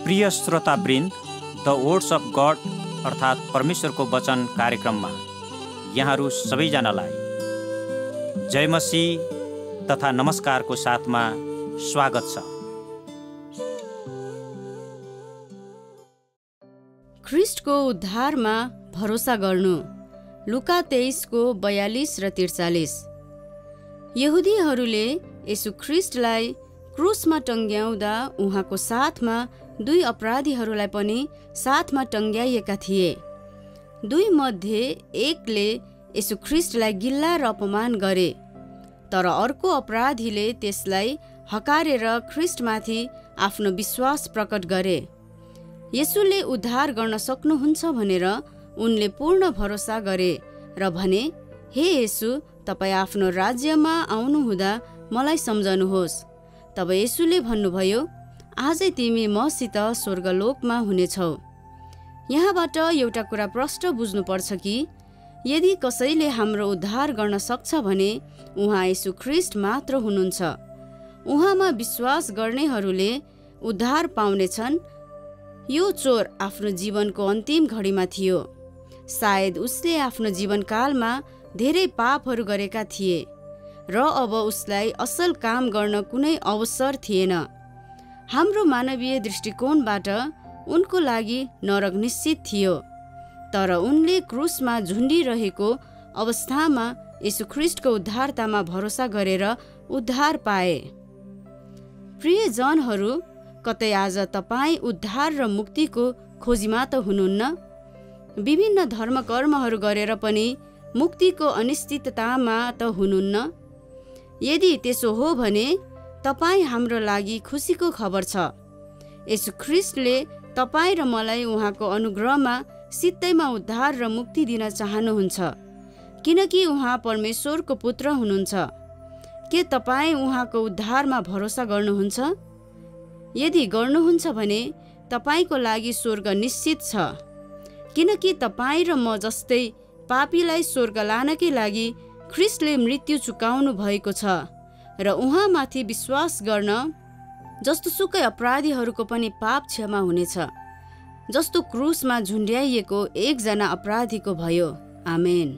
प्रिय श्रोतावृन्द, the words of God अर्थात् परमेश्वरको वचन कार्यक्रममा यहाँहरू सबैजनालाई जय मसीह तथा नमस्कारको साथमा स्वागत छ। ख्रिस्टको उद्धारमा भरोसा गर्नु। लुका 23:42 र 43। यहुदीहरूले येशू ख्रिस्टलाई क्रुसमा टंग्याउँदा उहाँको साथमा 2 अपराधीहरूलाई पनि साथमा टंग्याइएका थिए। 2 मध्ये एकले येशू ख्रिस्टलाई गिल्ला र अपमान गरे, तर अर्को अपराधीले त्यसलाई हकारेर ख्रिस्टमाथि आफ्नो विश्वास प्रकट गरे। येशूले उद्धार गर्न सक्नुहुन्छ भनेर उनले पूर्ण भरोसा गरे र भने, हे येशू, तपाईँ आफ्नो राज्यमा आउनुहुँदा मलाई सम्झनुहोस्। तब येशूले भन्नुभयो, आजै तिमी मसित स्वर्गलोकमा हुनेछौ। यहाँबाट एउटा कुरा प्रष्ट बुझ्नुपर्छ कि यदि कसैले हाम्रो उद्धार गर्न सक्छ भने उहाँ येशू ख्रिस्ट मात्र हुनुहुन्छ। उहाँमा विश्वास गर्नेहरूले उद्धार पाउनेछन्। यो चोर आफ्नो जीवनको अन्तिम घडीमा थियो। सायद उसले आफ्नो जीवनकालमा धेरै पापहरू गरेका थिए र अब उसलाई असल काम गर्न कुनै अवसर थिएन। हाम्रो मानवीय दृष्टिकोणबाट उनको लागि नरक निश्चित थियो, तर उनले क्रुसमा झुन्डिरहेको अवस्थामा येशू ख्रिस्टको उद्धारतामा भरोसा गरेर उद्धार पाए। प्रियजनहरू, कतै आज तपाईँ उद्धार र मुक्तिको खोजीमा त हुनुहुन्न? विभिन्न धर्म कर्महरू गरेर पनि मुक्तिको अनिश्चिततामा त हुनुहुन्न? यदि त्यसो हो भने तपाईँ हाम्रो लागि खुसीको खबर छ। येशू ख्रिस्टले तपाईँ र मलाई उहाँको अनुग्रहमा सित्तैमा उद्धार र मुक्ति दिन चाहनुहुन्छ, किनकि उहाँ परमेश्वरको पुत्र हुनुहुन्छ। के तपाईँ उहाँको उद्धारमा भरोसा गर्नुहुन्छ? यदि गर्नुहुन्छ भने तपाईँको लागि स्वर्ग निश्चित छ, किनकि तपाईँ र म जस्तै पापीलाई स्वर्ग लानकै लागि ख्रिस्टले मृत्यु चुकाउनु भएको छ र उहाँमाथि विश्वास गर्न जस्तोसुकै अपराधीहरूको पनि पाप क्षमा हुनेछ, जस्तो क्रुसमा झुन्ड्याइएको एकजना अपराधीको भयो। आमेन।